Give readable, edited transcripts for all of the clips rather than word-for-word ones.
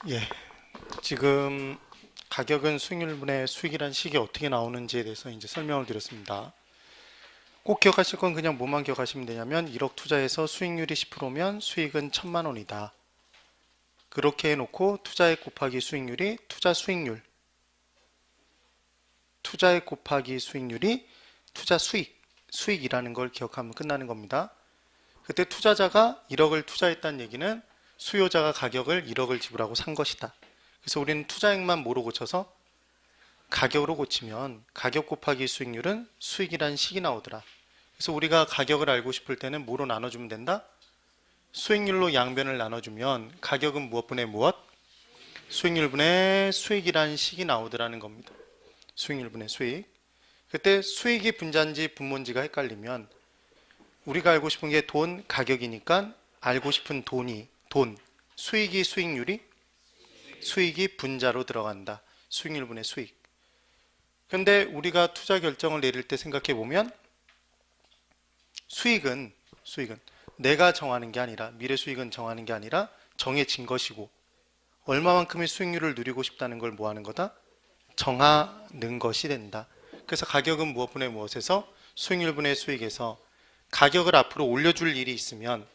예, 지금 가격은 수익률분의 수익이란 식이 어떻게 나오는지에 대해서 이제 설명을 드렸습니다. 꼭 기억하실 건 그냥 뭐만 기억하시면 되냐면 1억 투자해서 수익률이 10%면 수익은 1,000만 원이다. 그렇게 해놓고 투자액 곱하기 수익률이 투자 수익률, 투자액 곱하기 수익률이 투자 수익, 수익이라는 걸 기억하면 끝나는 겁니다. 그때 투자자가 1억을 투자했다는 얘기는 수요자가 가격을 1억을 지불하고 산 것이다. 그래서 우리는 투자액만 뭐로 고쳐서 가격으로 고치면 가격 곱하기 수익률은 수익이란 식이 나오더라. 그래서 우리가 가격을 알고 싶을 때는 뭐로 나눠주면 된다? 수익률로 양변을 나눠주면 가격은 무엇분의 무엇? 수익률분의 수익이란 식이 나오더라는 겁니다. 수익률분의 수익. 그때 수익이 분자인지 분모인지가 헷갈리면 우리가 알고 싶은 게 돈, 가격이니까 알고 싶은 돈이 돈, 수익이 수익률이 수익이 분자로 들어간다. 수익률분의 수익. 근데 우리가 투자 결정을 내릴 때 생각해 보면 수익은 내가 정하는 게 아니라 미래 수익은 정하는 게 아니라 정해진 것이고 얼마만큼의 수익률을 누리고 싶다는 걸 뭐 하는 거다? 정하는 것이 된다. 그래서 가격은 무엇분의 무엇에서 수익률분의 수익에서 가격을 앞으로 올려줄 일이 있으면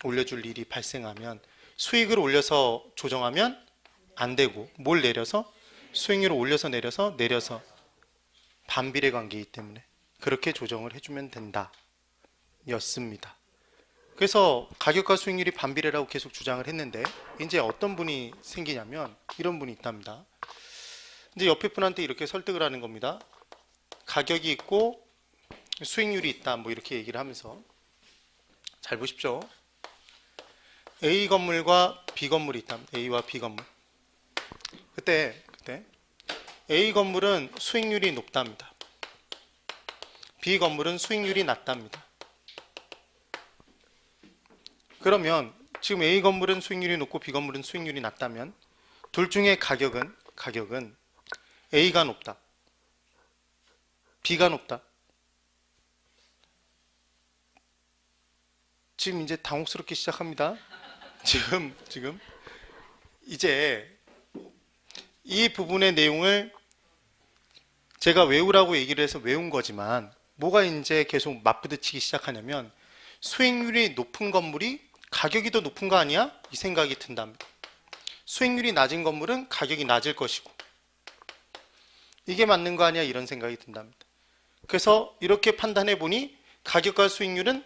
올려줄 일이 발생하면 수익을 올려서 조정하면 안 되고 뭘 내려서 수익률을 올려서 내려서 반비례 관계이기 때문에 그렇게 조정을 해주면 된다 였습니다. 그래서 가격과 수익률이 반비례라고 계속 주장을 했는데 이제 어떤 분이 생기냐면 이런 분이 있답니다. 이제 옆에 분한테 이렇게 설득을 하는 겁니다. 가격이 있고 수익률이 있다 뭐 이렇게 얘기를 하면서 잘 보십시오. A 건물과 B 건물이 있다. A와 B 건물. 그때 A 건물은 수익률이 높답니다. B 건물은 수익률이 낮답니다. 그러면 지금 A 건물은 수익률이 높고 B 건물은 수익률이 낮다면 둘 중에 가격은 A가 높다. B가 높다. 지금 이제 당혹스럽게 시작합니다. 지금 이제 이 부분의 내용을 제가 외우라고 얘기를 해서 외운 거지만 뭐가 이제 계속 맞부딪히기 시작하냐면 수익률이 높은 건물이 가격이 더 높은 거 아니야? 이 생각이 든답니다. 수익률이 낮은 건물은 가격이 낮을 것이고 이게 맞는 거 아니야? 이런 생각이 든답니다. 그래서 이렇게 판단해 보니 가격과 수익률은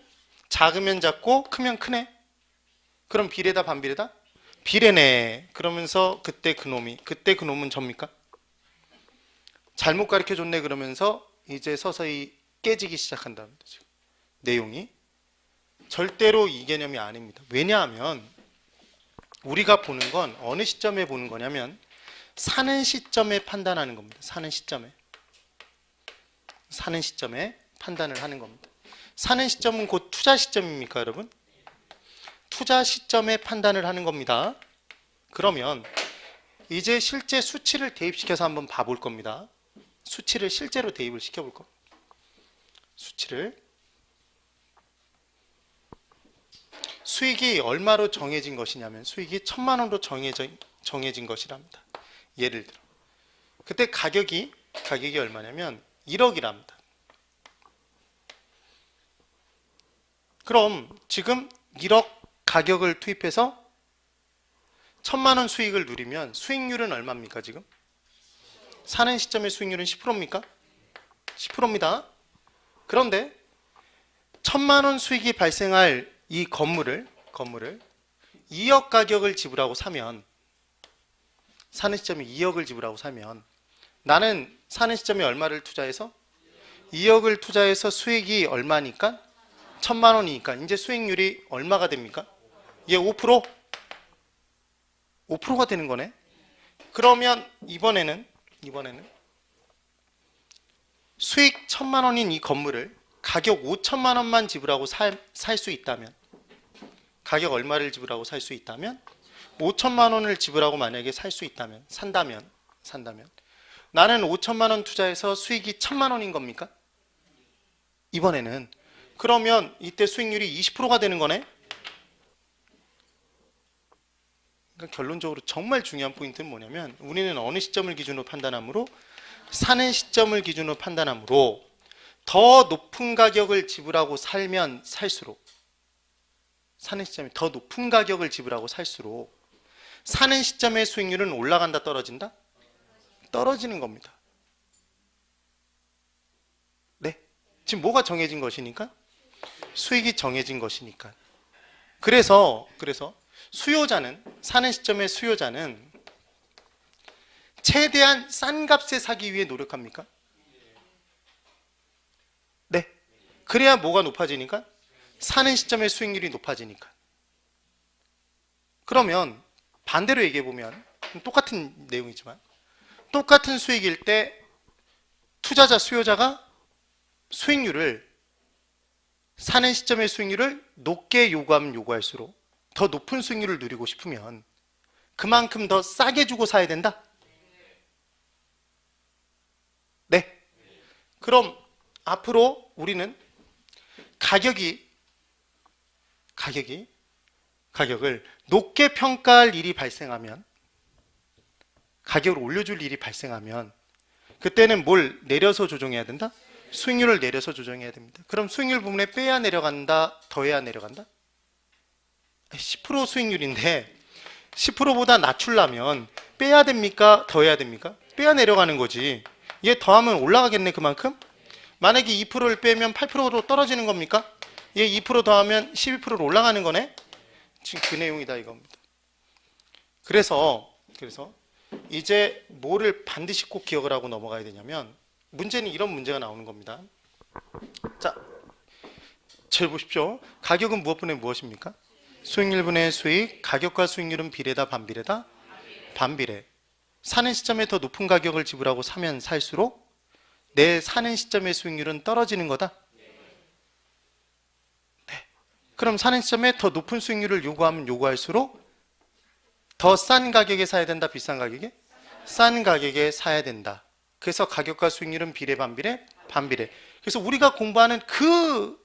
작으면 작고 크면 크네. 그럼 비례다 반비례다? 비례네. 그러면서 그때 그놈은 접니까? 잘못 가르쳐 줬네 그러면서 이제 서서히 깨지기 시작한답니다. 지금. 내용이 절대로 이 개념이 아닙니다. 왜냐하면 우리가 보는 건 어느 시점에 보는 거냐면 사는 시점에 판단하는 겁니다. 사는 시점에 판단을 하는 겁니다. 사는 시점은 곧 투자 시점입니까, 여러분? 투자 시점에 판단을 하는 겁니다. 그러면 이제 실제 수치를 대입시켜서 한번 봐볼 겁니다. 수치를 실제로 대입을 시켜볼 겁니다. 수익이 얼마로 정해진 것이냐면 수익이 1,000만 원으로 정해진 것이랍니다. 예를 들어 그때 가격이 얼마냐면 1억이랍니다. 그럼 지금 1억 가격을 투입해서 1,000만 원 수익을 누리면 수익률은 얼마입니까 지금? 사는 시점의 수익률은 10%입니까? 10%입니다. 그런데 1,000만 원 수익이 발생할 이 건물을 2억 가격을 지불하고 사면 사는 시점에 2억을 지불하고 사면 나는 사는 시점에 얼마를 투자해서 2억을 투자해서 수익이 얼마니까 1,000만 원이니까 이제 수익률이 얼마가 됩니까? 얘 5%? 5%가 되는 거네. 그러면 이번에는 수익 1,000만 원인 이 건물을 가격 5천만 원만 지불하고 살 수 있다면 가격 얼마를 지불하고 살 수 있다면 5천만 원을 지불하고 만약에 살 수 있다면 산다면 나는 5천만 원 투자해서 수익이 1,000만 원인 겁니까? 이번에는 그러면 이때 수익률이 20%가 되는 거네. 그러니까 결론적으로 정말 중요한 포인트는 뭐냐면 우리는 어느 시점을 기준으로 판단하므로 사는 시점을 기준으로 판단하므로 더 높은 가격을 지불하고 살면 살수록 사는 시점에 더 높은 가격을 지불하고 살수록 사는 시점의 수익률은 올라간다 떨어진다? 떨어지는 겁니다. 네. 지금 뭐가 정해진 것이니까? 수익이 정해진 것이니까. 그래서 수요자는 사는 시점의 수요자는 최대한 싼 값에 사기 위해 노력합니까? 네. 그래야 뭐가 높아지니까? 사는 시점의 수익률이 높아지니까. 그러면 반대로 얘기해 보면 똑같은 내용이지만 똑같은 수익일 때 투자자 수요자가 수익률을 사는 시점의 수익률을 높게 요구하면 요구할수록 더 높은 수익률을 누리고 싶으면 그만큼 더 싸게 주고 사야 된다? 네. 그럼 앞으로 우리는 가격을 높게 평가할 일이 발생하면 가격을 올려줄 일이 발생하면 그때는 뭘 내려서 조정해야 된다? 수익률을 내려서 조정해야 됩니다. 그럼 수익률 부분에 빼야 내려간다? 더해야 내려간다? 10% 수익률인데 10%보다 낮추려면 빼야 됩니까? 더해야 됩니까? 빼야 내려가는 거지. 얘 더하면 올라가겠네 그만큼? 만약에 2%를 빼면 8%로 떨어지는 겁니까? 얘 2% 더하면 12%로 올라가는 거네? 지금 그 내용이다 이겁니다. 그래서 이제 뭐를 반드시 꼭 기억을 하고 넘어가야 되냐면 문제는 이런 문제가 나오는 겁니다. 자, 잘 보십시오. 가격은 무엇분의 무엇입니까? 수익률분의 수익, 가격과 수익률은 비례다 반비례다? 반비례. 사는 시점에 더 높은 가격을 지불하고 사면 살수록 내 사는 시점의 수익률은 떨어지는 거다? 네. 그럼 사는 시점에 더 높은 수익률을 요구하면 요구할수록 더 싼 가격에 사야 된다? 비싼 가격에? 싼 가격에 사야 된다. 그래서 가격과 수익률은 비례 반비례? 반비례. 그래서 우리가 공부하는 그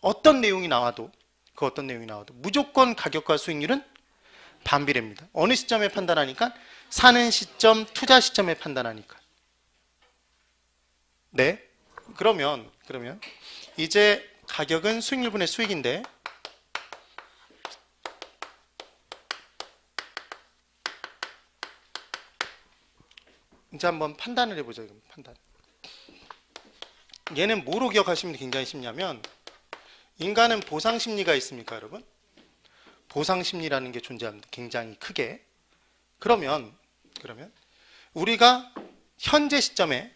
어떤 내용이 나와도 무조건 가격과 수익률은 반비례입니다. 어느 시점에 판단하니까? 사는 시점, 투자 시점에 판단하니까. 네. 그러면 이제 가격은 수익률분의 수익인데 이제 한번 판단을 해보죠. 판단. 얘는 뭐로 기억하시면 굉장히 쉽냐면 인간은 보상심리가 있습니까, 여러분? 보상심리라는 게 존재합니다. 굉장히 크게. 그러면 우리가 현재 시점에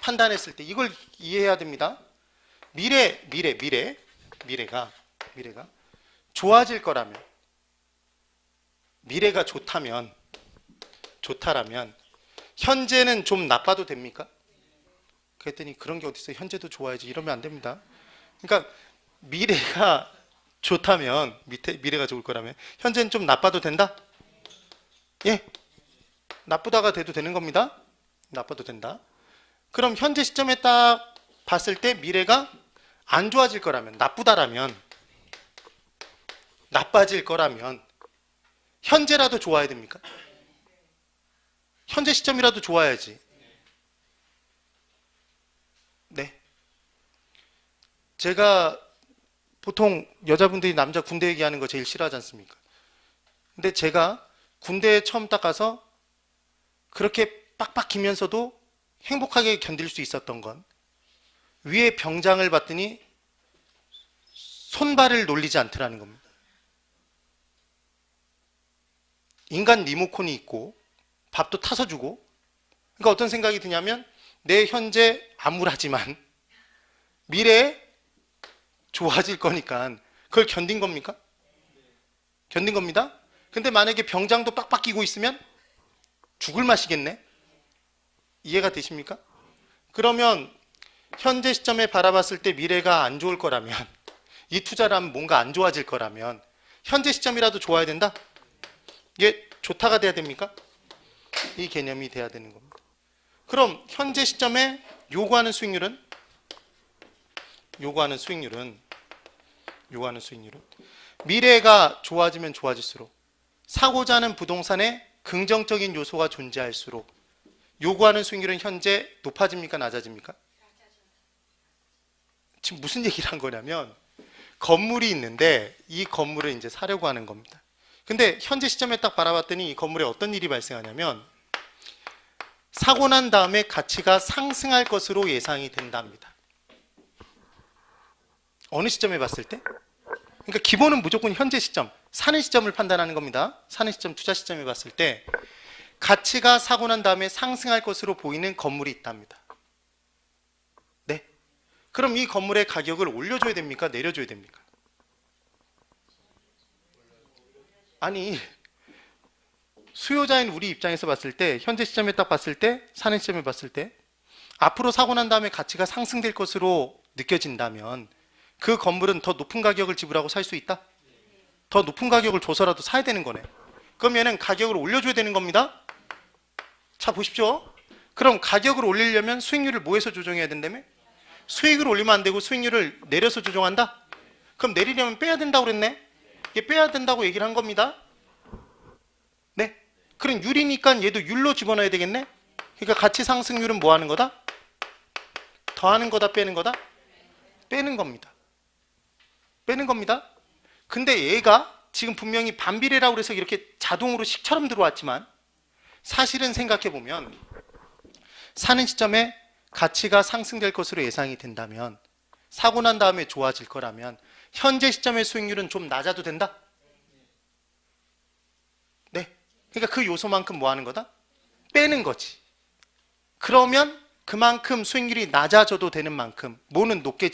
판단했을 때 이걸 이해해야 됩니다. 미래가 좋아질 거라면, 미래가 좋다라면 현재는 좀 나빠도 됩니까? 그랬더니 그런 게 어디 있어요? 현재도 좋아야지. 이러면 안 됩니다. 그러니까 미래가 좋다면, 미래가 좋을 거라면 현재는 좀 나빠도 된다? 예, 나쁘다가 돼도 되는 겁니다. 나빠도 된다. 그럼 현재 시점에 딱 봤을 때 미래가 안 좋아질 거라면, 나쁘다라면, 나빠질 거라면 현재라도 좋아야 됩니까? 현재 시점이라도 좋아야지. 네. 제가 보통 여자분들이 남자 군대 얘기하는 거 제일 싫어하지 않습니까? 근데 제가 군대에 처음 딱 가서 그렇게 빡빡이면서도 행복하게 견딜 수 있었던 건 위에 병장을 봤더니 손발을 놀리지 않더라는 겁니다. 인간 리모컨이 있고 밥도 타서 주고, 그러니까 어떤 생각이 드냐면 내 현재 암울하지만 미래에 좋아질 거니까 그걸 견딘 겁니까? 견딘 겁니다. 근데 만약에 병장도 빡빡 끼고 있으면 죽을 맛이겠네? 이해가 되십니까? 그러면 현재 시점에 바라봤을 때 미래가 안 좋을 거라면, 이 투자를 하면 뭔가 안 좋아질 거라면 현재 시점이라도 좋아야 된다? 이게 좋다가 돼야 됩니까? 이 개념이 돼야 되는 겁니다. 그럼 현재 시점에 요구하는 수익률은 미래가 좋아지면 좋아질수록 사고자 하는 부동산에 긍정적인 요소가 존재할수록 요구하는 수익률은 현재 높아집니까? 낮아집니까? 지금 무슨 얘기를 한 거냐면 건물이 있는데 이 건물을 이제 사려고 하는 겁니다. 근데 현재 시점에 딱 바라봤더니 이 건물에 어떤 일이 발생하냐면 사고 난 다음에 가치가 상승할 것으로 예상이 된답니다. 어느 시점에 봤을 때? 그러니까 기본은 무조건 현재 시점, 사는 시점을 판단하는 겁니다. 사는 시점, 투자 시점에 봤을 때 가치가 사고 난 다음에 상승할 것으로 보이는 건물이 있답니다. 네. 그럼 이 건물의 가격을 올려줘야 됩니까? 내려줘야 됩니까? 아니, 수요자인 우리 입장에서 봤을 때, 현재 시점에 딱 봤을 때, 사는 시점에 봤을 때 앞으로 사고 난 다음에 가치가 상승될 것으로 느껴진다면 그 건물은 더 높은 가격을 지불하고 살 수 있다? 더 높은 가격을 줘서라도 사야 되는 거네. 그러면은 가격을 올려줘야 되는 겁니다. 자, 보십시오. 그럼 가격을 올리려면 수익률을 뭐해서 조정해야 된다며? 수익을 올리면 안 되고 수익률을 내려서 조정한다? 그럼 내리려면 빼야 된다고 그랬네? 이게 빼야 된다고 얘기를 한 겁니다. 네? 그럼 율이니까 얘도 율로 집어넣어야 되겠네? 그러니까 가치 상승률은 뭐 하는 거다? 더하는 거다, 빼는 거다? 빼는 겁니다. 빼는 겁니다. 근데 얘가 지금 분명히 반비례라고 해서 이렇게 자동으로 식처럼 들어왔지만 사실은 생각해보면 사는 시점에 가치가 상승될 것으로 예상이 된다면 사고 난 다음에 좋아질 거라면 현재 시점의 수익률은 좀 낮아도 된다? 네. 그러니까 그 요소만큼 뭐 하는 거다? 빼는 거지. 그러면 그만큼 수익률이 낮아져도 되는 만큼 뭐는 높게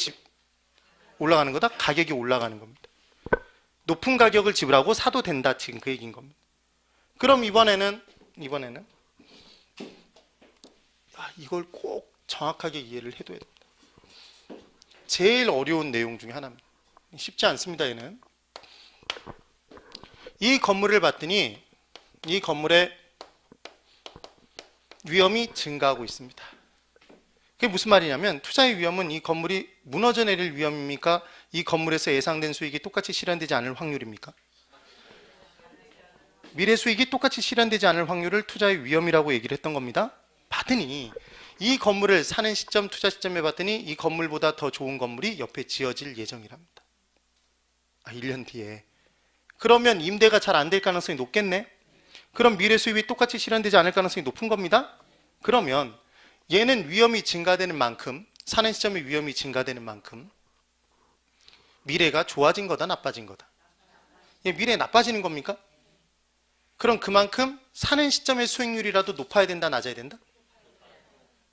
올라가는 거다? 가격이 올라가는 겁니다. 높은 가격을 지불하고 사도 된다. 지금 그 얘기인 겁니다. 그럼 이번에는 이걸 꼭 정확하게 이해를 해둬야 됩니다. 제일 어려운 내용 중에 하나입니다. 쉽지 않습니다. 얘는. 이 건물을 봤더니 이 건물의 위험이 증가하고 있습니다. 그게 무슨 말이냐면 투자의 위험은 이 건물이 무너져 내릴 위험입니까? 이 건물에서 예상된 수익이 똑같이 실현되지 않을 확률입니까? 미래 수익이 똑같이 실현되지 않을 확률을 투자의 위험이라고 얘기를 했던 겁니다. 봤더니 이 건물을 사는 시점, 투자 시점에 봤더니 이 건물보다 더 좋은 건물이 옆에 지어질 예정이랍니다. 1년 뒤에. 그러면 임대가 잘 안 될 가능성이 높겠네? 그럼 미래 수입이 똑같이 실현되지 않을 가능성이 높은 겁니다. 그러면 얘는 위험이 증가되는 만큼, 사는 시점의 위험이 증가되는 만큼 미래가 좋아진 거다, 나빠진 거다? 얘 미래에 나빠지는 겁니까? 그럼 그만큼 사는 시점의 수익률이라도 높아야 된다, 낮아야 된다?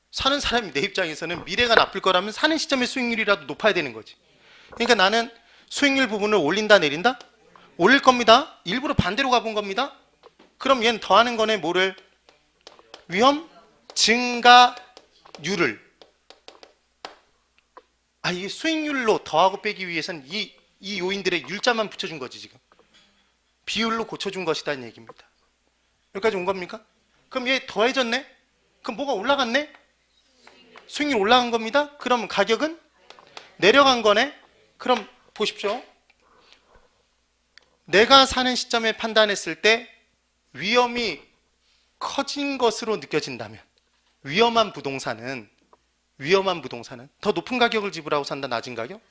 사는 사람이 내 입장에서는 미래가 나쁠 거라면 사는 시점의 수익률이라도 높아야 되는 거지. 그러니까 나는 수익률 부분을 올린다, 내린다? 올릴 겁니다. 일부러 반대로 가본 겁니다. 그럼 얘는 더하는 거네. 뭐를? 위험 증가율을. 이게 수익률로 더하고 빼기 위해서는 이 요인들의 율자만 붙여준 거지. 지금 비율로 고쳐준 것이다는 얘기입니다. 여기까지 온 겁니까? 그럼 얘 더해졌네? 그럼 뭐가 올라갔네? 수익률 올라간 겁니다. 그럼 가격은 내려간 거네. 그럼 보십시오. 내가 사는 시점에 판단했을 때 위험이 커진 것으로 느껴진다면 위험한 부동산은 더 높은 가격을 지불하고 산다, 낮은 가격?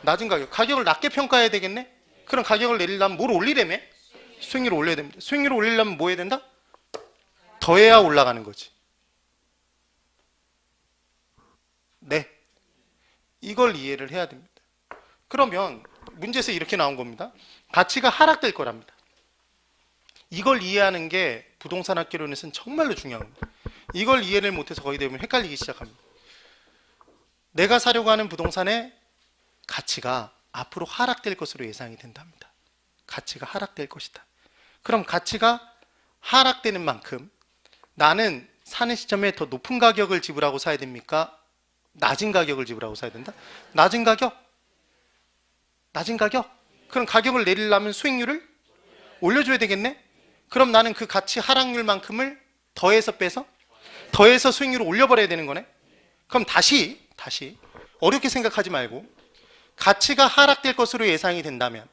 낮은 가격. 가격을 낮게 평가해야 되겠네? 그럼 가격을 내리려면 뭘 올리려면? 수익률을 올려야 됩니다. 수익률을 올리려면 뭐 해야 된다? 더해야 올라가는 거지. 네. 이걸 이해를 해야 됩니다. 그러면 문제에서 이렇게 나온 겁니다. 가치가 하락될 거랍니다. 이걸 이해하는 게 부동산 학개론에서는 정말로 중요합니다. 이걸 이해를 못해서 거의 대부분 헷갈리기 시작합니다. 내가 사려고 하는 부동산의 가치가 앞으로 하락될 것으로 예상이 된답니다. 가치가 하락될 것이다. 그럼 가치가 하락되는 만큼 나는 사는 시점에 더 높은 가격을 지불하고 사야 됩니까? 낮은 가격을 지불하고 사야 된다? 낮은 가격? 낮은 가격? 그럼 가격을 내리려면 수익률을 올려줘야 되겠네? 그럼 나는 그 가치 하락률만큼을 더해서 빼서 더해서 수익률을 올려버려야 되는 거네? 그럼 다시 어렵게 생각하지 말고 가치가 하락될 것으로 예상이 된다면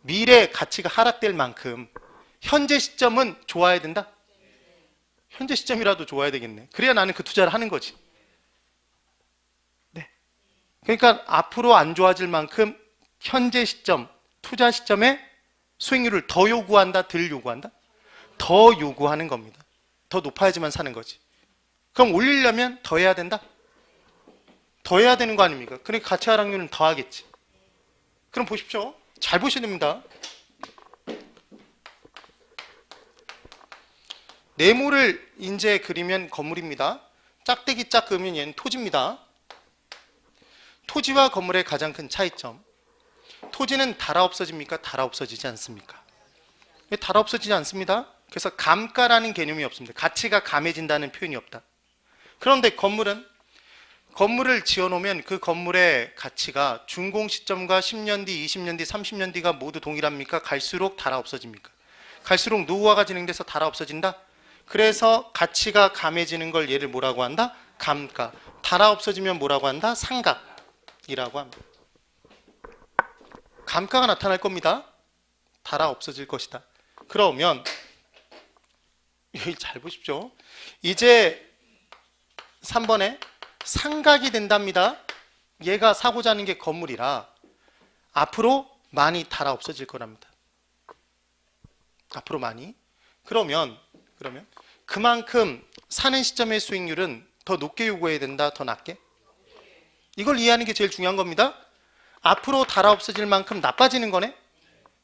미래 가치가 하락될 만큼 현재 시점은 좋아야 된다? 현재 시점이라도 좋아야 되겠네. 그래야 나는 그 투자를 하는 거지. 네. 그러니까 앞으로 안 좋아질 만큼 현재 시점, 투자 시점에 수익률을 더 요구한다, 덜 요구한다? 더 요구하는 겁니다. 더 높아야지만 사는 거지. 그럼 올리려면 더 해야 된다? 더 해야 되는 거 아닙니까? 그러니까 가치 하락률은 더 하겠지. 그럼 보십시오. 잘 보셔야 됩니다. 네모를 이제 그리면 건물입니다. 짝대기 짝 그으면 얘는 토지입니다. 토지와 건물의 가장 큰 차이점. 토지는 달아 없어집니까? 달아 없어지지 않습니까? 왜 달아 없어지지 않습니다? 그래서 감가라는 개념이 없습니다. 가치가 감해진다는 표현이 없다. 그런데 건물을 지어놓으면 그 건물의 가치가 준공 시점과 10년 뒤, 20년 뒤, 30년 뒤가 모두 동일합니까? 갈수록 달아 없어집니까? 갈수록 노후화가 진행돼서 달아 없어진다? 그래서 가치가 감해지는 걸 얘를 뭐라고 한다? 감가. 달아 없어지면 뭐라고 한다? 상각이라고 합니다. 감가가 나타날 겁니다. 달아 없어질 것이다. 그러면 여기 잘 보십시오. 이제 3번에 상각이 된답니다. 얘가 사고자 하는 게 건물이라 앞으로 많이 달아 없어질 거랍니다. 앞으로 많이. 그러면 그만큼 사는 시점의 수익률은 더 높게 요구해야 된다, 더 낮게? 이걸 이해하는 게 제일 중요한 겁니다. 앞으로 달아 없어질 만큼 나빠지는 거네?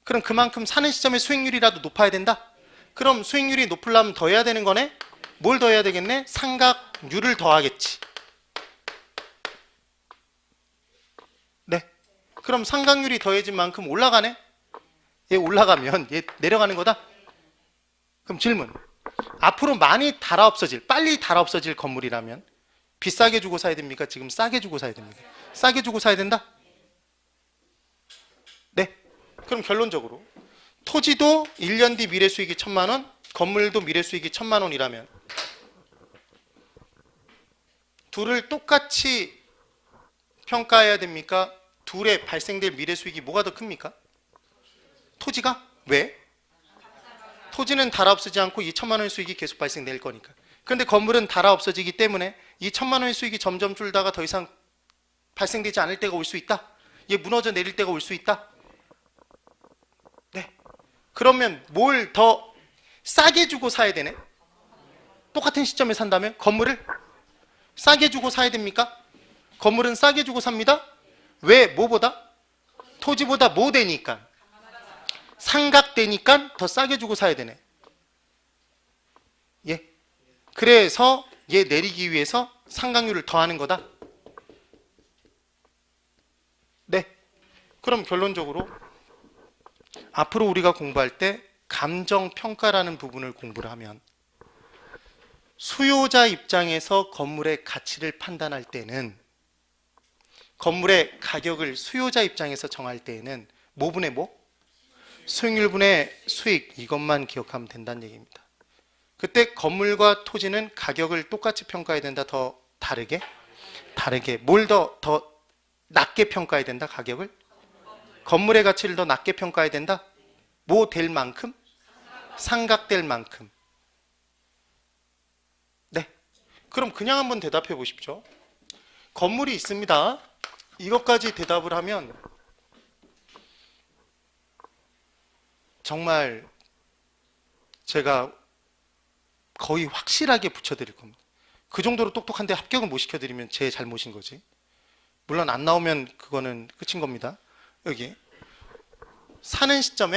그럼 그만큼 사는 시점의 수익률이라도 높아야 된다? 그럼 수익률이 높으려면 더 해야 되는 거네? 뭘 더 해야 되겠네? 상각률을 더하겠지. 네. 그럼 상각률이 더해진 만큼 올라가네? 얘 올라가면 얘 내려가는 거다? 그럼 질문. 앞으로 많이 달아 없어질, 빨리 달아 없어질 건물이라면 비싸게 주고 사야 됩니까? 지금 싸게 주고 사야 됩니까? 싸게 주고 사야 된다? 네. 그럼 결론적으로 토지도 1년 뒤 미래 수익이 1,000만 원, 건물도 미래 수익이 1,000만 원이라면 둘을 똑같이 평가해야 됩니까? 둘에 발생될 미래 수익이 뭐가 더 큽니까? 토지가? 왜? 토지는 달아 없어지지 않고 이 1,000만 원의 수익이 계속 발생될 거니까. 그런데 건물은 달아 없어지기 때문에 이 1,000만 원의 수익이 점점 줄다가 더 이상 발생되지 않을 때가 올 수 있다. 얘 무너져 내릴 때가 올 수 있다. 네. 그러면 뭘 더 싸게 주고 사야 되네? 똑같은 시점에 산다면 건물을 싸게 주고 사야 됩니까? 건물은 싸게 주고 삽니다. 왜? 뭐보다? 토지보다 뭐 되니까? 상각되니까 더 싸게 주고 사야 되네. 예. 그래서 얘 내리기 위해서 상각률을 더하는 거다. 네. 그럼 결론적으로 앞으로 우리가 공부할 때 감정평가라는 부분을 공부를 하면 수요자 입장에서 건물의 가치를 판단할 때는 건물의 가격을 수요자 입장에서 정할 때에는 뭐분의 뭐? 수익률분의 수익, 이것만 기억하면 된다는 얘기입니다. 그때 건물과 토지는 가격을 똑같이 평가해야 된다, 더 다르게? 다르게. 뭘 더 낮게 평가해야 된다, 가격을? 건물의 가치를 더 낮게 평가해야 된다? 뭐 될 만큼? 상각될 만큼. 네. 그럼 그냥 한번 대답해 보십시오. 건물이 있습니다. 이것까지 대답을 하면 정말 제가 거의 확실하게 붙여드릴 겁니다. 그 정도로 똑똑한데 합격을 못 시켜드리면 제 잘못인 거지. 물론 안 나오면 그거는 끝인 겁니다. 여기 사는 시점,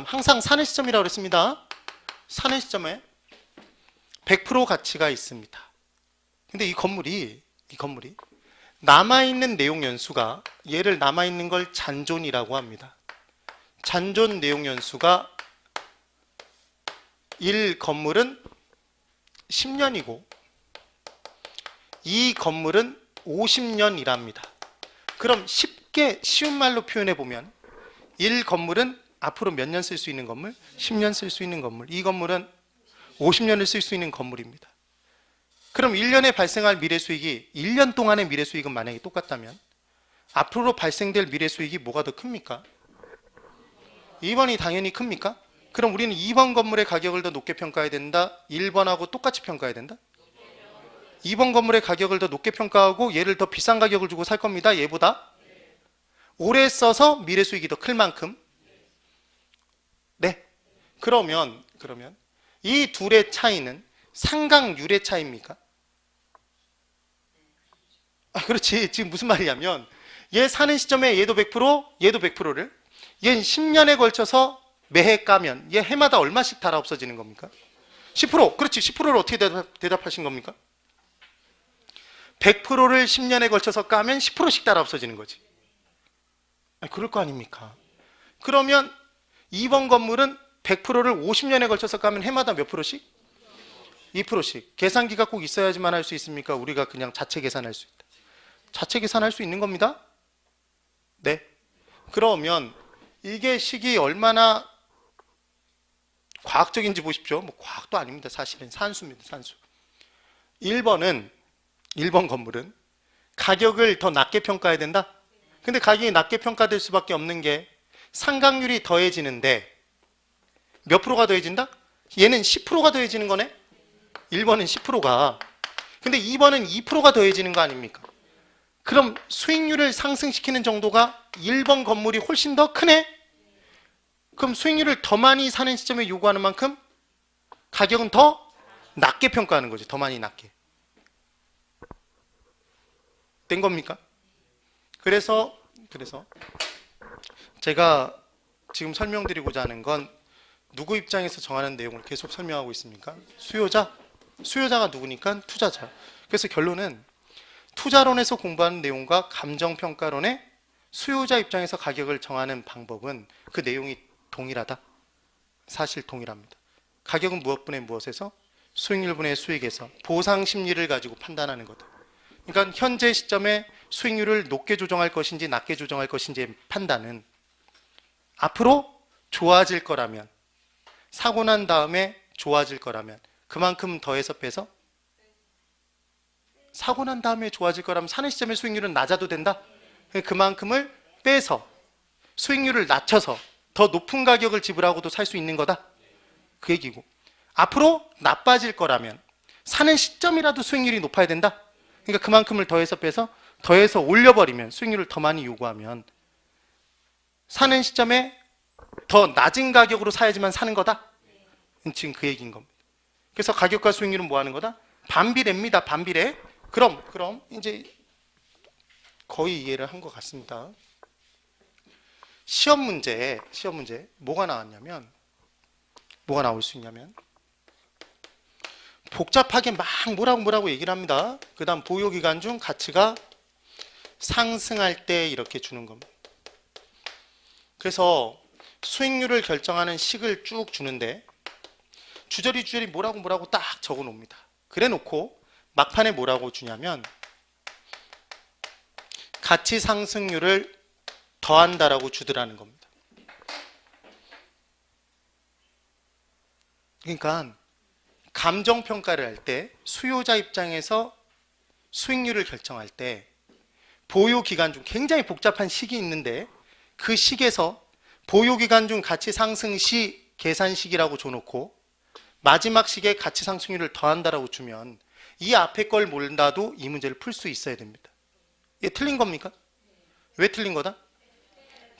항상 사는 시점이라고 그랬습니다. 사는 시점에 100% 가치가 있습니다. 근데 이 건물이 남아있는 내용 연수가, 얘를 남아있는 걸 잔존이라고 합니다. 잔존 내용 연수가 1 건물은 10년이고 이 건물은 50년이랍니다. 그럼 쉬운 말로 표현해 보면 1 건물은 앞으로 몇 년 쓸 수 있는 건물? 10년 쓸 수 있는 건물. 이 건물은 50년을 쓸 수 있는 건물입니다. 그럼 1년에 발생할 미래 수익이 1년 동안의 미래 수익은 만약에 똑같다면 앞으로 발생될 미래 수익이 뭐가 더 큽니까? 2번이 당연히 큽니까? 그럼 우리는 2번 건물의 가격을 더 높게 평가해야 된다? 1번하고 똑같이 평가해야 된다? 2번 건물의 가격을 더 높게 평가하고 얘를 더 비싼 가격을 주고 살 겁니다. 얘보다 오래 써서 미래 수익이 더 클 만큼. 네. 그러면 이 둘의 차이는 상강률의 차이입니까? 그렇지. 지금 무슨 말이냐면 얘 사는 시점에 얘도 100%, 얘도 100%를 얘는 10년에 걸쳐서 매해 까면 얘 해마다 얼마씩 달아 없어지는 겁니까? 10%. 그렇지. 10%를 어떻게 대답하신 겁니까? 100%를 10년에 걸쳐서 까면 10%씩 달아 없어지는 거지. 아니, 그럴 거 아닙니까? 그러면 2번 건물은 100%를 50년에 걸쳐서 까면 해마다 몇 프로씩? 2%씩. 계산기가 꼭 있어야지만 할 수 있습니까? 우리가 그냥 자체 계산할 수 있다. 자체 계산할 수 있는 겁니다. 네. 그러면 이게 식이 얼마나 과학적인지 보십시오. 뭐 과학도 아닙니다. 사실은 산수입니다. 산수. 1번 건물은 가격을 더 낮게 평가해야 된다? 근데 가격이 낮게 평가될 수밖에 없는 게 상각률이 더해지는데 몇 프로가 더해진다? 얘는 10%가 더해지는 거네? 1번은 10%가. 근데 2번은 2%가 더해지는 거 아닙니까? 그럼 수익률을 상승시키는 정도가 1번 건물이 훨씬 더 크네? 그럼 수익률을 더 많이 사는 시점에 요구하는 만큼 가격은 더 낮게 평가하는 거지. 더 많이 낮게. 된 겁니까? 그래서 제가 지금 설명드리고자 하는 건 누구 입장에서 정하는 내용을 계속 설명하고 있습니까? 수요자가 누구니까? 투자자. 그래서 결론은 투자론에서 공부하는 내용과 감정평가론의 수요자 입장에서 가격을 정하는 방법은 그 내용이 동일하다. 사실 동일합니다. 가격은 무엇분의 무엇에서? 수익률분의 수익에서 보상 심리를 가지고 판단하는 거다. 그러니까 현재 시점에 수익률을 높게 조정할 것인지 낮게 조정할 것인지의 판단은 앞으로 좋아질 거라면, 사고 난 다음에 좋아질 거라면 그만큼 더해서 빼서, 사고 난 다음에 좋아질 거라면 사는 시점에 수익률은 낮아도 된다? 그만큼을 빼서 수익률을 낮춰서 더 높은 가격을 지불하고도 살 수 있는 거다? 그 얘기고, 앞으로 나빠질 거라면 사는 시점이라도 수익률이 높아야 된다? 그러니까 그만큼을 더해서 빼서 더해서 올려버리면, 수익률을 더 많이 요구하면 사는 시점에 더 낮은 가격으로 사야지만 사는 거다? 지금 그 얘기인 겁니다. 그래서 가격과 수익률은 뭐 하는 거다? 반비례입니다. 반비례. 그럼 이제 거의 이해를 한 것 같습니다. 시험 문제 뭐가 나왔냐면, 뭐가 나올 수 있냐면 복잡하게 막 뭐라고 얘기를 합니다. 그 다음 보유기간 중 가치가 상승할 때 이렇게 주는 겁니다. 그래서 수익률을 결정하는 식을 쭉 주는데 주저리 뭐라고 딱 적어 놓습니다. 그래 놓고 막판에 뭐라고 주냐면 가치 상승률을 더한다라고 주더라는 겁니다. 그러니까 감정평가를 할 때, 수요자 입장에서 수익률을 결정할 때 보유기간 중 굉장히 복잡한 식이 있는데 그 식에서 보유기간 중 가치 상승 시 계산식이라고 줘놓고 마지막 식에 가치 상승률을 더한다라고 주면 이 앞에 걸 몰라도 이 문제를 풀 수 있어야 됩니다. 이게 틀린 겁니까? 왜 틀린 거다?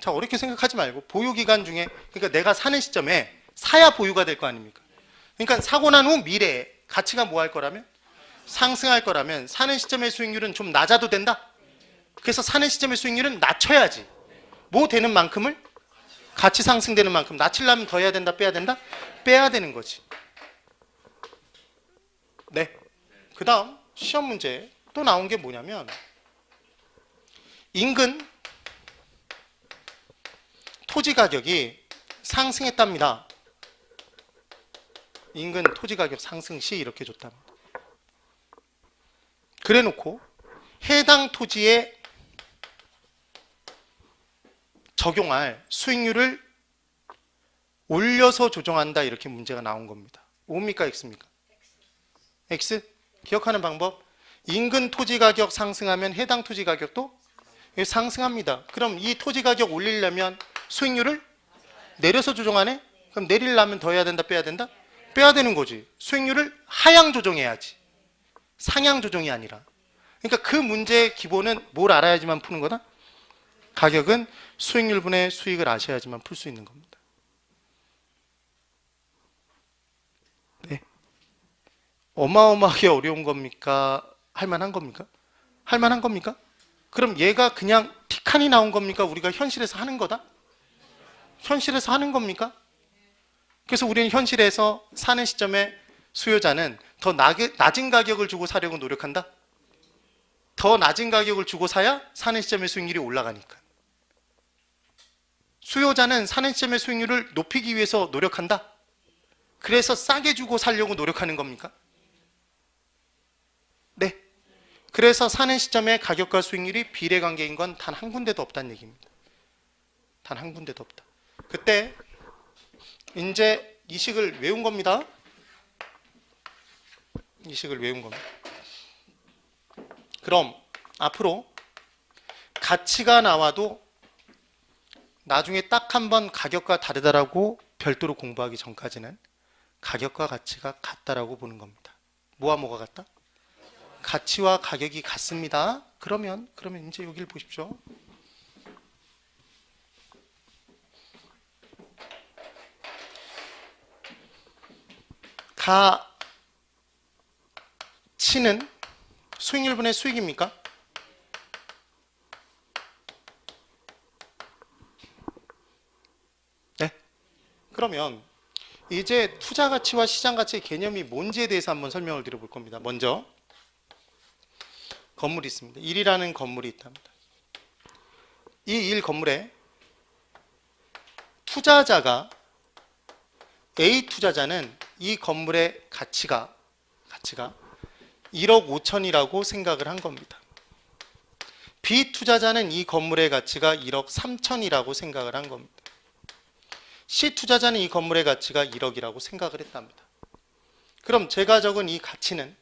자, 어렵게 생각하지 말고 보유기간 중에, 그러니까 내가 사는 시점에 사야 보유가 될 거 아닙니까? 그러니까 사고 난 후 미래에 가치가 뭐 할 거라면? 상승할 거라면 사는 시점의 수익률은 좀 낮아도 된다? 그래서 사는 시점의 수익률은 낮춰야지. 뭐 되는 만큼을? 가치 상승되는 만큼. 낮추려면 더 해야 된다? 빼야 된다? 빼야 되는 거지. 네. 그 다음 시험 문제 또 나온 게 뭐냐면 인근 토지 가격이 상승했답니다. 인근 토지 가격 상승 시 이렇게 줬답니다. 그래 놓고 해당 토지에 적용할 수익률을 올려서 조정한다, 이렇게 문제가 나온 겁니다. O입니까? X입니까? X. 기억하는 방법, 인근 토지 가격 상승하면 해당 토지 가격도 상승합니다. 그럼 이 토지 가격 올리려면 수익률을 내려서 조정하네? 그럼 내리려면 더 해야 된다, 빼야 된다? 빼야 되는 거지. 수익률을 하향 조정해야지. 상향 조정이 아니라. 그러니까 그 문제의 기본은 뭘 알아야지만 푸는 거다? 가격은 수익률분의 수익을 아셔야지만 풀 수 있는 겁니다. 네. 어마어마하게 어려운 겁니까? 할만한 겁니까? 할만한 겁니까? 그럼 얘가 그냥 티칸이 나온 겁니까? 우리가 현실에서 하는 거다? 현실에서 하는 겁니까? 그래서 우리는 현실에서 사는 시점에 수요자는 더 낮은 가격을 주고 사려고 노력한다? 더 낮은 가격을 주고 사야 사는 시점의 수익률이 올라가니까. 수요자는 사는 시점의 수익률을 높이기 위해서 노력한다? 그래서 싸게 주고 살려고 노력하는 겁니까? 네. 그래서 사는 시점에 가격과 수익률이 비례관계인 건 단 한 군데도 없다는 얘기입니다. 단 한 군데도 없다. 그때 이제 이 식을 외운 겁니다. 이 식을 외운 겁니다. 그럼 앞으로 가치가 나와도 나중에 딱 한 번 가격과 다르다라고 별도로 공부하기 전까지는 가격과 가치가 같다라고 보는 겁니다. 뭐와 뭐가 같다? 가치와 가격이 같습니다. 그러면 이제 여기를 보십시오. 가치는 수익률분의 수익입니까? 네. 그러면 이제 투자 가치와 시장 가치의 개념이 뭔지에 대해서 한번 설명을 드려볼 겁니다. 먼저 건물이 있습니다. 1이라는 건물이 있답니다. 이 1 건물에 투자자가 A 투자자는 이 건물의 가치가 1억 5천이라고 생각을 한 겁니다. B 투자자는 이 건물의 가치가 1억 3천이라고 생각을 한 겁니다. C 투자자는 이 건물의 가치가 1억이라고 생각을 했답니다. 그럼 제가 적은 이 가치는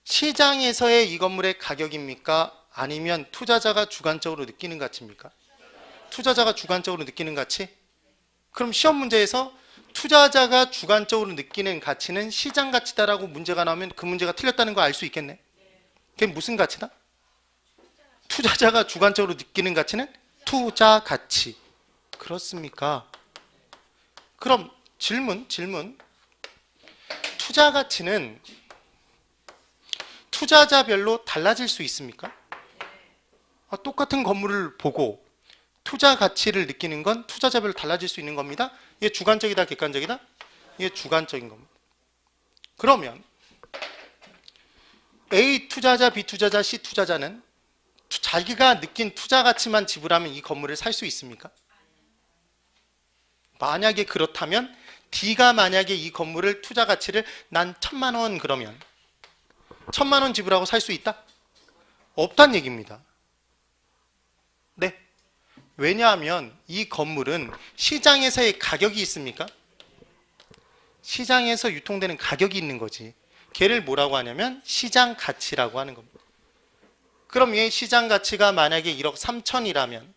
시장에서의 이 건물의 가격입니까? 아니면 투자자가 주관적으로 느끼는 가치입니까? 투자자가 주관적으로 느끼는 가치? 그럼 시험 문제에서 투자자가 주관적으로 느끼는 가치는 시장 가치다라고 문제가 나오면 그 문제가 틀렸다는 거 알 수 있겠네? 그게 무슨 가치다? 투자자가 주관적으로 느끼는 가치는 투자 가치. 그렇습니까? 그럼 질문. 투자 가치는 투자자별로 달라질 수 있습니까? 똑같은 건물을 보고 투자 가치를 느끼는 건 투자자별로 달라질 수 있는 겁니다. 이게 주관적이다, 객관적이다? 이게 주관적인 겁니다. 그러면 A 투자자, B 투자자, C 투자자는 자기가 느낀 투자 가치만 지불하면 이 건물을 살 수 있습니까? 만약에 그렇다면 D가 만약에 이 건물을 투자 가치를 난 1,000만 원 그러면 1,000만 원 지불하고 살 수 있다? 없단 얘기입니다. 네. 왜냐하면 이 건물은 시장에서의 가격이 있습니까? 시장에서 유통되는 가격이 있는 거지. 걔를 뭐라고 하냐면 시장 가치라고 하는 겁니다. 그럼 이 시장 가치가 만약에 1억 3천이라면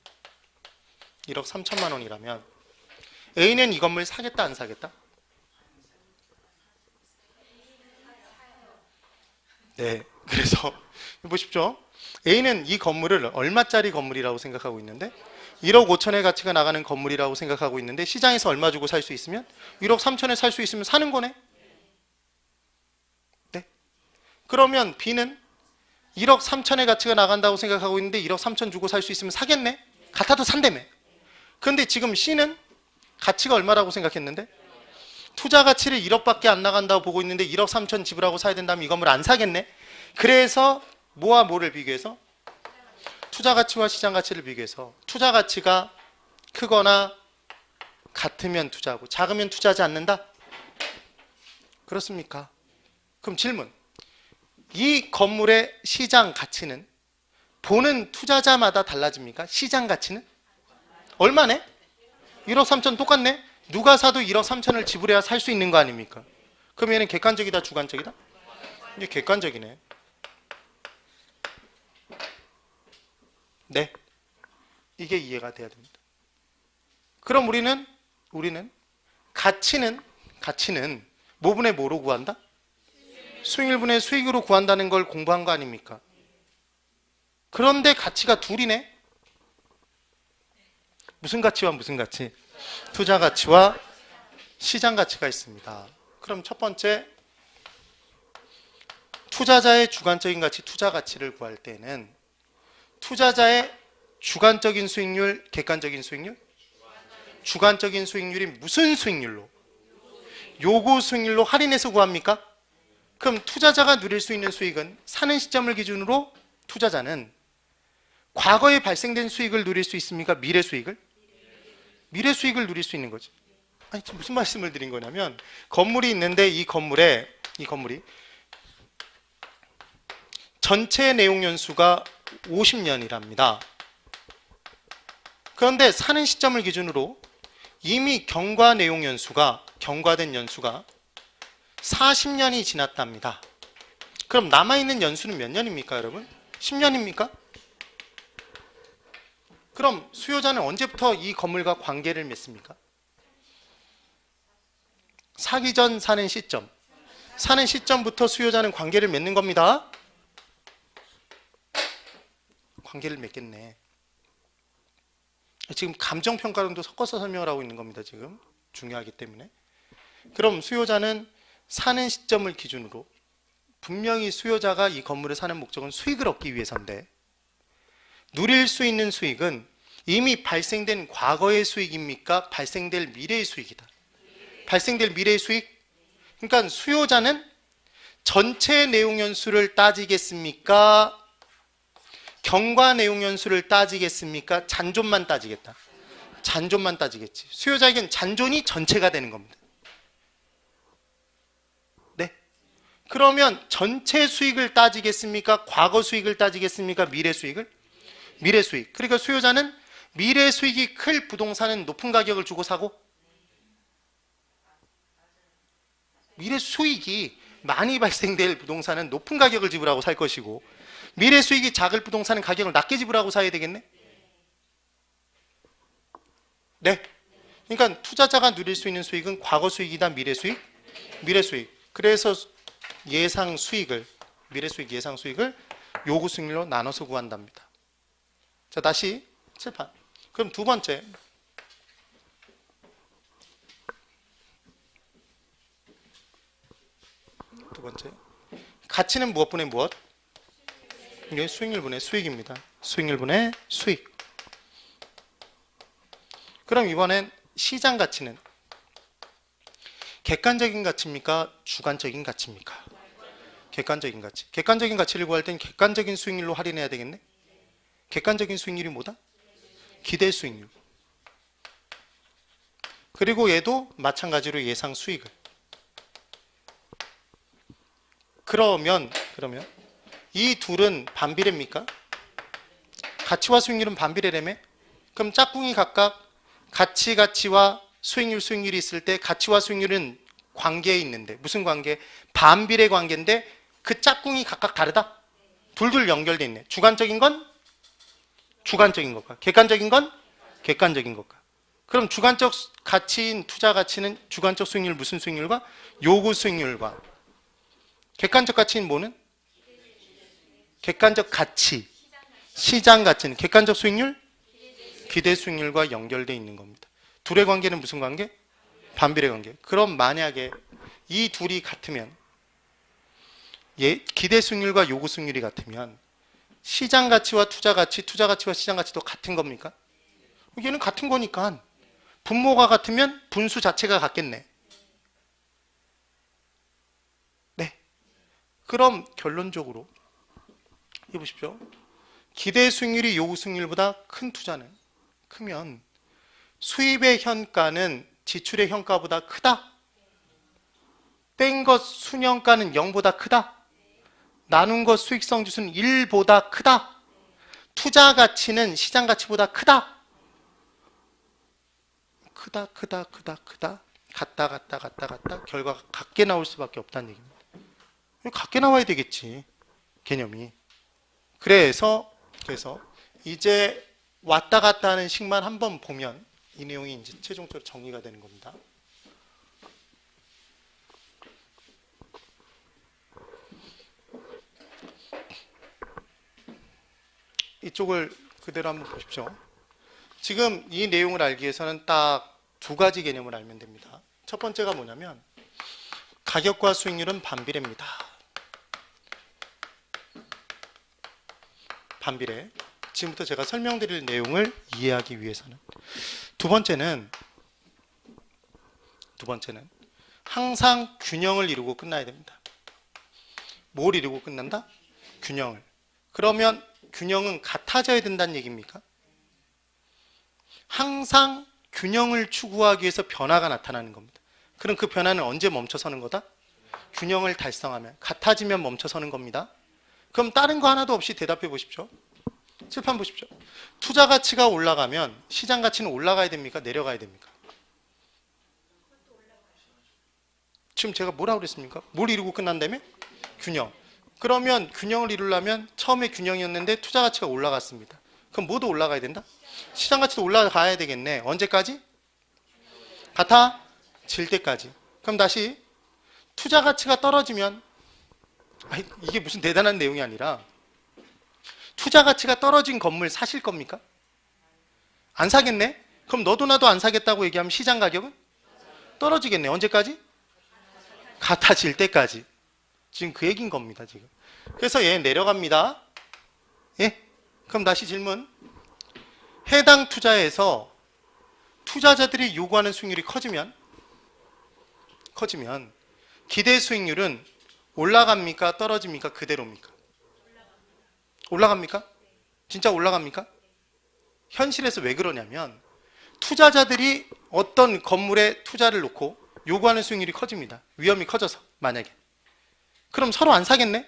1억 3천만 원이라면 A는 이 건물 사겠다 안 사겠다? 네. 그래서 보십시오. A는 이 건물을 얼마짜리 건물이라고 생각하고 있는데 1억 5천의 가치가 나가는 건물이라고 생각하고 있는데 시장에서 얼마 주고 살 수 있으면 1억 3천에 살 수 있으면 사는 거네. 네. 그러면 B는 1억 3천의 가치가 나간다고 생각하고 있는데 1억 3천 주고 살 수 있으면 사겠네. 같아도 산다며. 그런데 지금 C는 가치가 얼마라고 생각했는데 투자 가치를 1억밖에 안 나간다고 보고 있는데 1억 3천 지불하고 사야 된다면 이 건물 안 사겠네. 그래서 뭐와 뭐를 비교해서? 투자 가치와 시장 가치를 비교해서 투자 가치가 크거나 같으면 투자하고 작으면 투자하지 않는다? 그렇습니까? 그럼 질문. 이 건물의 시장 가치는 보는 투자자마다 달라집니까? 시장 가치는? 얼마네? 1억 3천 똑같네? 누가 사도 1억 3천을 지불해야 살 수 있는 거 아닙니까? 그럼 얘는 객관적이다, 주관적이다? 이게 객관적이네. 네. 이게 이해가 돼야 됩니다. 그럼 우리는 우리는 가치는 뭐분의 뭐로 구한다? 수익률분의 수익으로 구한다는 걸 공부한 거 아닙니까? 그런데 가치가 둘이네. 무슨 가치와 무슨 가치? 투자 가치와 시장 가치가 있습니다. 그럼 첫 번째, 투자자의 주관적인 가치, 투자 가치를 구할 때는 투자자의 주관적인 수익률, 객관적인 수익률? 주관적인 수익률이 무슨 수익률로? 요구 수익률로 할인해서 구합니까? 그럼 투자자가 누릴 수 있는 수익은 사는 시점을 기준으로 투자자는 과거에 발생된 수익을 누릴 수 있습니까? 미래 수익을? 미래 수익을 누릴 수 있는 거지. 아니, 지금 무슨 말씀을 드린 거냐면 건물이 있는데 이 건물이 전체 내용 연수가 50년이랍니다. 그런데 사는 시점을 기준으로 이미 경과된 연수가 40년이 지났답니다. 그럼 남아있는 연수는 몇 년입니까, 여러분? 10년입니까? 그럼 수요자는 언제부터 이 건물과 관계를 맺습니까? 사기 전 사는 시점부터 수요자는 관계를 맺는 겁니다. 관계를 맺겠네. 지금 감정평가론도 섞어서 설명을 하고 있는 겁니다. 지금 중요하기 때문에. 그럼 수요자는 사는 시점을 기준으로 분명히 수요자가 이 건물을 사는 목적은 수익을 얻기 위해서인데 누릴 수 있는 수익은 이미 발생된 과거의 수익입니까? 발생될 미래의 수익이다. 발생될 미래의 수익? 그러니까 수요자는 전체 내용 연수를 따지겠습니까? 경과 내용 연수를 따지겠습니까? 잔존만 따지겠다. 잔존만 따지겠지. 수요자에겐 잔존이 전체가 되는 겁니다. 네. 그러면 전체 수익을 따지겠습니까? 과거 수익을 따지겠습니까? 미래 수익을? 미래 수익. 그러니까 수요자는 미래 수익이 클 부동산은 높은 가격을 주고 사고 미래 수익이 많이 발생될 부동산은 높은 가격을 지불하고 살 것이고 미래 수익이 작을 부동산은 가격을 낮게 지불하고 사야 되겠네? 네. 그러니까 투자자가 누릴 수 있는 수익은 과거 수익이다, 미래 수익? 미래 수익. 그래서 예상 수익을, 미래 수익 예상 수익을 요구 수익률로 나눠서 구한답니다. 자, 다시 칠판. 그럼 두 번째. 가치는 무엇분의 무엇? 이게 수익률분의 수익입니다. 수익률분의 수익. 그럼 이번엔 시장 가치는 객관적인 가치입니까? 주관적인 가치입니까? 객관적인 가치. 객관적인 가치를 구할 땐 객관적인 수익률로 할인해야 되겠네? 객관적인 수익률이 뭐다? 기대 수익률. 그리고 얘도 마찬가지로 예상 수익을. 그러면 이 둘은 반비례입니까? 가치와 수익률은 반비례라며? 그럼 짝꿍이 각각 가치와 수익률이 있을 때 가치와 수익률은 관계에 있는데 무슨 관계? 반비례 관계인데 그 짝꿍이 각각 다르다? 둘둘 연결돼 있네. 주관적인 건 주관적인 것과 객관적인 건 객관적인 것과. 그럼 주관적 가치인 투자 가치는 주관적 수익률 무슨 수익률과? 요구 수익률과. 객관적 가치는 뭐는? 객관적 가치, 시장 가치는 객관적 수익률, 기대 수익률과 연결되어 있는 겁니다. 둘의 관계는 무슨 관계? 반비례 관계. 그럼 만약에 이 둘이 같으면 기대 수익률과 요구 수익률이 같으면 시장 가치와 투자 가치와 시장 가치도 같은 겁니까? 얘는 같은 거니까 분모가 같으면 분수 자체가 같겠네. 그럼 결론적으로 해보십시오. 기대 수익률이 요구 수익률보다 큰 투자는 크면 수입의 현가는 지출의 현가보다 크다. 뺀 것 순현가는 0보다 크다. 나눈 것 수익성 지수는 1보다 크다. 투자 가치는 시장 가치보다 크다. 크다. 같다. 결과가 같게 나올 수밖에 없다는 얘기입니다. 같게 나와야 되겠지, 개념이. 그래서 이제 왔다 갔다 하는 식만 한번 보면 이 내용이 이제 최종적으로 정리가 되는 겁니다. 이쪽을 그대로 한번 보십시오. 지금 이 내용을 알기 위해서는 딱 두 가지 개념을 알면 됩니다. 첫 번째가 뭐냐면 가격과 수익률은 반비례입니다. 반비례. 지금부터 제가 설명드릴 내용을 이해하기 위해서는. 두 번째는 항상 균형을 이루고 끝나야 됩니다. 뭘 이루고 끝난다? 균형을. 그러면 균형은 같아져야 된다는 얘기입니까? 항상 균형을 추구하기 위해서 변화가 나타나는 겁니다. 그럼 그 변화는 언제 멈춰서는 거다? 균형을 달성하면, 같아지면 멈춰서는 겁니다. 그럼 다른 거 하나도 없이 대답해 보십시오. 칠판 보십시오. 투자 가치가 올라가면 시장 가치는 올라가야 됩니까? 내려가야 됩니까? 지금 제가 뭐라고 그랬습니까? 뭘 이루고 끝난다며? 균형. 그러면 균형을 이루려면 처음에 균형이었는데 투자 가치가 올라갔습니다. 그럼 뭐도 올라가야 된다? 시장 가치도 올라가야 되겠네. 언제까지? 같아질 때까지. 그럼 다시 투자 가치가 떨어지면, 이게 무슨 대단한 내용이 아니라 투자 가치가 떨어진 건물 사실 겁니까? 안 사겠네? 그럼 너도 나도 안 사겠다고 얘기하면 시장 가격은 떨어지겠네. 언제까지? 같아질 때까지. 지금 그 얘기인 겁니다. 지금. 그래서 얘 내려갑니다. 예? 그럼 다시 질문. 해당 투자에서 투자자들이 요구하는 수익률이 커지면 기대 수익률은 올라갑니까? 떨어집니까? 그대로입니까? 올라갑니까? 진짜 올라갑니까? 현실에서 왜 그러냐면 투자자들이 어떤 건물에 투자를 놓고 요구하는 수익률이 커집니다. 위험이 커져서 만약에. 그럼 서로 안 사겠네?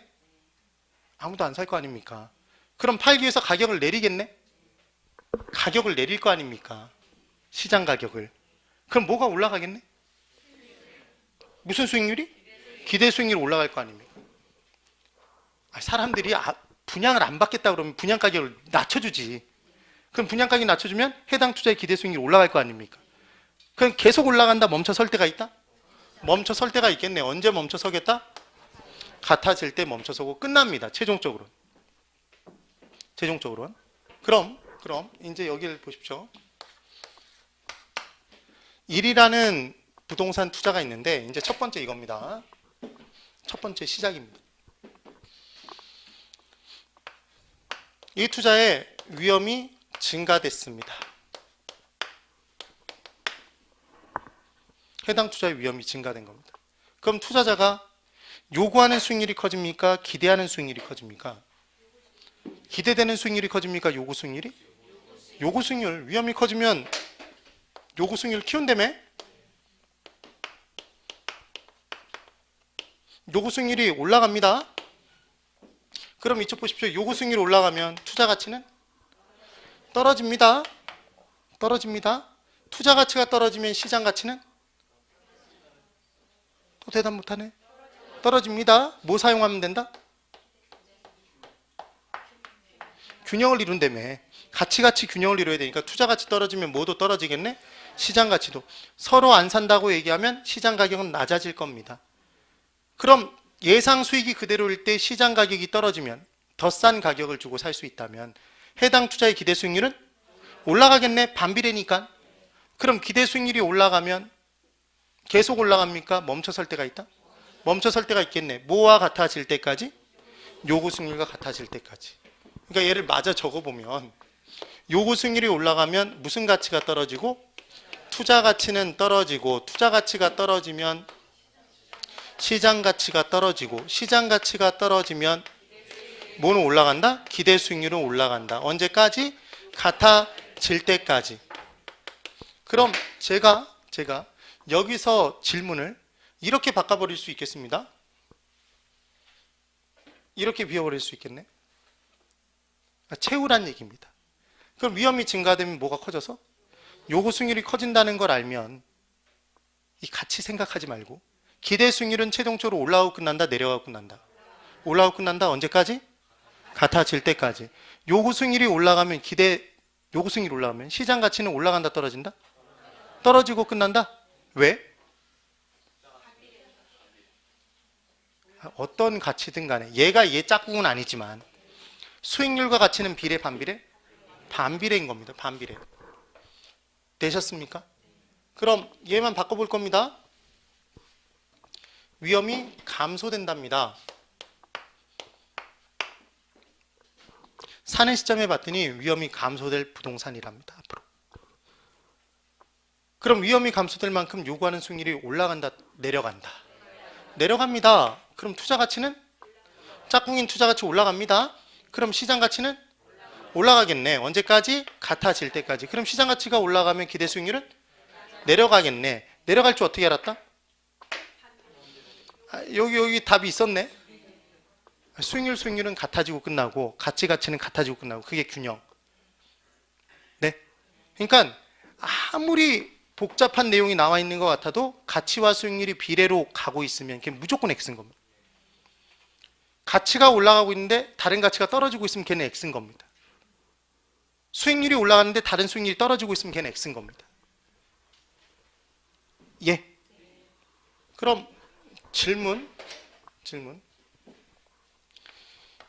아무도 안 살 거 아닙니까? 그럼 팔기 위해서 가격을 내리겠네? 가격을 내릴 거 아닙니까? 시장 가격을. 그럼 뭐가 올라가겠네? 무슨 수익률이? 기대 수익률이 올라갈 거 아닙니까? 사람들이 분양을 안 받겠다 그러면 분양 가격을 낮춰주지. 그럼 분양 가격이 낮춰주면 해당 투자의 기대 수익률이 올라갈 거 아닙니까? 그럼 계속 올라간다, 멈춰 설 때가 있다? 멈춰 설 때가 있겠네. 언제 멈춰 서겠다? 같아질 때 멈춰 서고 끝납니다. 최종적으로는. 그럼 이제 여기를 보십시오. 1이라는 부동산 투자가 있는데 이제 첫 번째 이겁니다. 첫 번째 시작입니다. 이 투자의 위험이 증가됐습니다. 해당 투자의 위험이 증가된 겁니다. 그럼 투자자가 요구하는 수익률이 커집니까? 기대하는 수익률이 커집니까? 기대되는 수익률이 커집니까? 요구 수익률이? 요구 수익률. 위험이 커지면 요구 수익률 키운다며? 요구 수익률이 올라갑니다. 그럼 이쪽 보십시오. 요구 수익률이 올라가면 투자 가치는 떨어집니다. 투자 가치가 떨어지면 시장 가치는? 또 대답 못하네. 떨어집니다. 뭐 사용하면 된다? 균형을 이룬다며. 같이 균형을 이루어야 되니까 투자 가치 떨어지면 뭐도 떨어지겠네? 시장 가치도. 서로 안 산다고 얘기하면 시장 가격은 낮아질 겁니다. 그럼 예상 수익이 그대로일 때 시장 가격이 떨어지면 더 싼 가격을 주고 살 수 있다면 해당 투자의 기대 수익률은 올라가겠네? 반비례니까. 그럼 기대 수익률이 올라가면 계속 올라갑니까? 멈춰 설 때가 있다? 멈춰 설 때가 있겠네. 뭐와 같아질 때까지? 요구 수익률과 같아질 때까지. 그러니까 얘를 마저 적어보면 요구 수익률이 올라가면 무슨 가치가 떨어지고? 투자 가치는 떨어지고, 투자 가치가 떨어지면 시장 가치가 떨어지고, 시장 가치가 떨어지면 뭐는 올라간다? 기대 수익률은 올라간다. 언제까지? 같아질 때까지. 그럼 제가 여기서 질문을 이렇게 바꿔버릴 수 있겠습니다. 이렇게 비워버릴 수 있겠네. 채우란 얘기입니다. 그럼 위험이 증가되면 뭐가 커져서? 요구 수익률이 커진다는 걸 알면 이 같이 생각하지 말고 기대 수익률은 최종적으로 올라가고 끝난다, 내려가고 끝난다. 올라가고 끝난다. 언제까지? 같아질 때까지. 요구 수익률이 올라가면 요구 수익률이 올라가면 시장 가치는 올라간다, 떨어진다? 떨어지고 끝난다? 왜? 어떤 가치든 간에 얘가 얘 짝꿍은 아니지만 수익률과 가치는 비례 반비례? 반비례인 겁니다. 반비례. 되셨습니까? 그럼 얘만 바꿔볼 겁니다. 위험이 감소된답니다. 사는 시점에 봤더니 위험이 감소될 부동산이랍니다. 앞으로. 그럼 위험이 감소될 만큼 요구하는 수익률이 올라간다, 내려간다? 내려갑니다. 그럼 투자 가치는? 짝꿍인 투자 가치 올라갑니다. 그럼 시장 가치는? 올라가겠네. 언제까지? 같아질 때까지. 그럼 시장 가치가 올라가면 기대 수익률은? 내려가겠네. 내려갈 줄 어떻게 알았다? 여기 답이 있었네. 수익률은 같아지고 끝나고 가치는 같아지고 끝나고 그게 균형. 네. 그러니까 아무리 복잡한 내용이 나와 있는 것 같아도 가치와 수익률이 비례로 가고 있으면 걔는 무조건 X인 겁니다. 가치가 올라가고 있는데 다른 가치가 떨어지고 있으면 걔는 X인 겁니다. 수익률이 올라가는데 다른 수익률이 떨어지고 있으면 걔는 X인 겁니다. 예. 그럼 질문.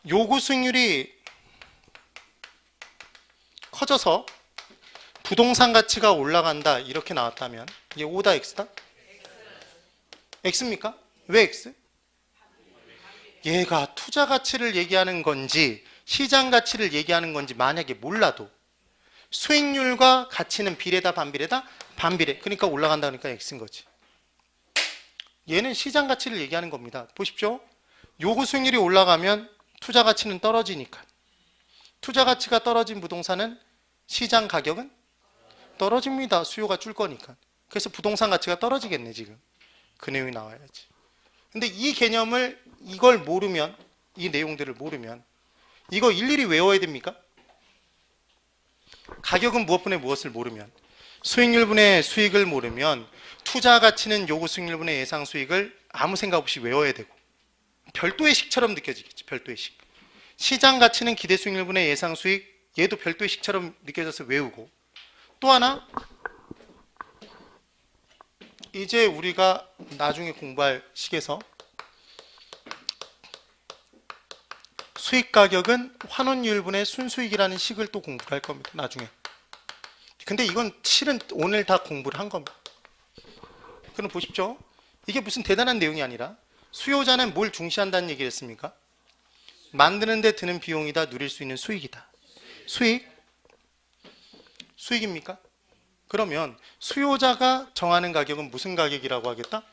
요구 수익률이 커져서 부동산 가치가 올라간다 이렇게 나왔다면 이게 O다 X다? X입니까? 왜 X? 얘가 투자 가치를 얘기하는 건지 시장 가치를 얘기하는 건지 만약에 몰라도 수익률과 가치는 비례다 반비례다? 반비례. 그러니까 올라간다 그러니까 X인 거지. 얘는 시장 가치를 얘기하는 겁니다. 보십시오. 요구 수익률이 올라가면 투자 가치는 떨어지니까. 투자 가치가 떨어진 부동산은 시장 가격은 떨어집니다. 수요가 줄 거니까. 그래서 부동산 가치가 떨어지겠네 지금. 그 내용이 나와야지. 근데 이 개념을 이걸 모르면 이 내용들을 모르면 이거 일일이 외워야 됩니까? 가격은 무엇분의 무엇을 모르면 수익률분의 수익을 모르면 투자 가치는 요구 수익률분의 예상 수익을 아무 생각 없이 외워야 되고 별도의 식처럼 느껴지겠지. 별도의 식. 시장 가치는 기대 수익률분의 예상 수익 얘도 별도의 식처럼 느껴져서 외우고 또 하나 이제 우리가 나중에 공부할 식에서 수익 가격은 환원율분의 순수익이라는 식을 또 공부를 할 겁니다. 나중에. 근데 이건 실은 오늘 다 공부를 한 겁니다. 그럼 보십시오. 이게 무슨 대단한 내용이 아니라 수요자는 뭘 중시한다는 얘기를 했습니까? 만드는 데 드는 비용이다. 누릴 수 있는 수익이다. 수익입니까? 그러면 수요자가 정하는 가격은 무슨 가격이라고 하겠다?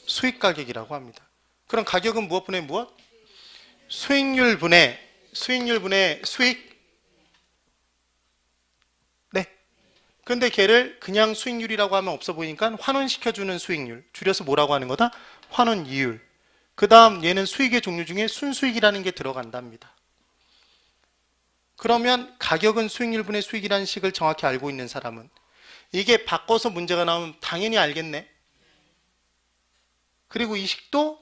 수익 가격이라고 합니다. 그럼 가격은 무엇분의 무엇? 수익률분의 수익. 네. 근데 걔를 그냥 수익률이라고 하면 없어 보이니까 환원시켜주는 수익률. 줄여서 뭐라고 하는 거다? 환원이율. 그 다음 얘는 수익의 종류 중에 순수익이라는 게 들어간답니다. 그러면 가격은 수익률분의 수익이라는 식을 정확히 알고 있는 사람은 이게 바꿔서 문제가 나오면 당연히 알겠네. 그리고 이 식도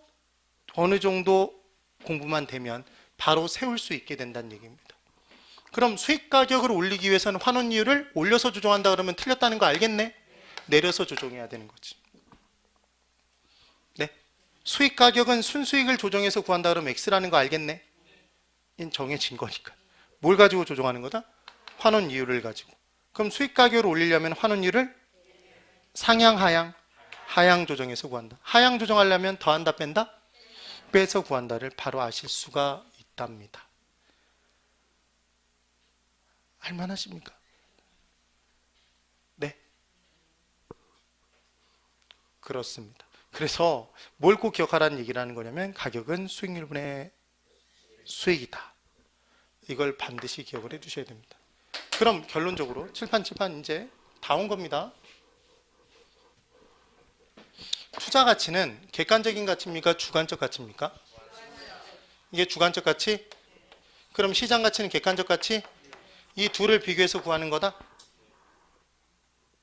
어느 정도 공부만 되면 바로 세울 수 있게 된다는 얘기입니다. 그럼 수익 가격을 올리기 위해서는 환원이율을 올려서 조정한다 그러면 틀렸다는 거 알겠네? 내려서 조정해야 되는 거지. 네. 수익 가격은 순수익을 조정해서 구한다 그러면 X라는 거 알겠네? 인 정해진 거니까. 뭘 가지고 조정하는 거다? 환원이율을 가지고. 그럼 수익 가격을 올리려면 환원율을 상향, 하향 조정해서 구한다. 하향 조정하려면 더한다, 뺀다? 빼서 구한다를 바로 아실 수가 있답니다. 할만하십니까? 네. 그렇습니다. 그래서 뭘 꼭 기억하라는 얘기를 하는 거냐면 가격은 수익률분의 수익이다. 이걸 반드시 기억을 해 두셔야 됩니다. 그럼 결론적으로 칠판 이제 다 온 겁니다. 투자 가치는 객관적인 가치입니까? 주관적 가치입니까? 이게 주관적 가치? 그럼 시장 가치는 객관적 가치? 이 둘을 비교해서 구하는 거다?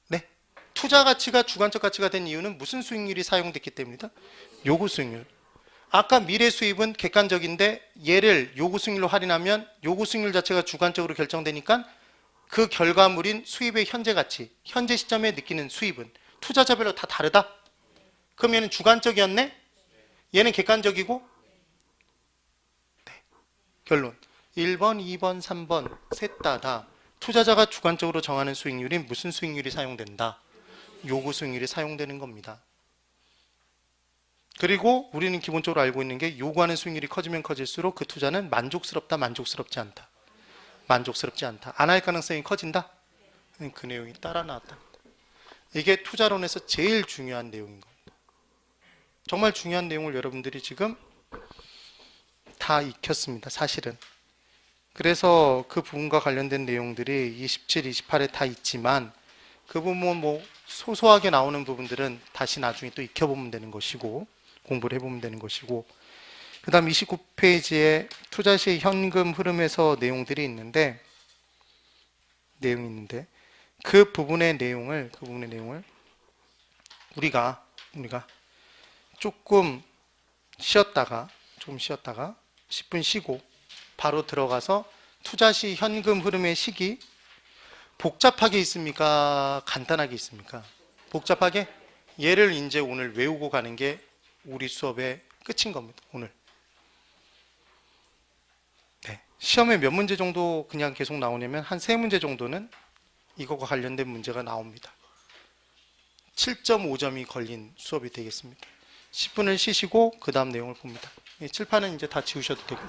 네. 투자 가치가 주관적 가치가 된 이유는 무슨 수익률이 사용됐기 때문이다? 요구 수익률. 아까 미래 수입은 객관적인데 얘를 요구 수익률로 할인하면 요구 수익률 자체가 주관적으로 결정되니까 그 결과물인 수입의 현재 가치, 현재 시점에 느끼는 수입은 투자자별로 다 다르다? 그럼 얘는 주관적이었네? 얘는 객관적이고? 네. 결론. 1번, 2번, 3번 셋 다 투자자가 주관적으로 정하는 수익률이 무슨 수익률이 사용된다? 요구 수익률이 사용되는 겁니다. 그리고 우리는 기본적으로 알고 있는 게 요구하는 수익률이 커지면 커질수록 그 투자는 만족스럽다, 만족스럽지 않다. 만족스럽지 않다. 안 할 가능성이 커진다? 그 내용이 따라 나왔다. 이게 투자론에서 제일 중요한 내용인 겁니다. 정말 중요한 내용을 여러분들이 지금 다 익혔습니다. 사실은. 그래서 그 부분과 관련된 내용들이 27, 28에 다 있지만 그 부분 뭐 소소하게 나오는 부분들은 다시 나중에 또 익혀보면 되는 것이고 공부를 해보면 되는 것이고 그 다음 29페이지에 투자 시 현금 흐름에서 내용들이 있는데 그 부분의 내용을 우리가 조금 쉬었다가 10분 쉬고 바로 들어가서 투자 시 현금 흐름의 시기 복잡하게 있습니까? 간단하게 있습니까? 복잡하게? 얘를 이제 오늘 외우고 가는 게 우리 수업의 끝인 겁니다. 오늘. 네. 시험에 몇 문제 정도 그냥 계속 나오냐면 한 3문제 정도는 이거와 관련된 문제가 나옵니다. 7.5점이 걸린 수업이 되겠습니다. 10분을 쉬시고 그 다음 내용을 봅니다. 칠판은 이제 다 지우셔도 되고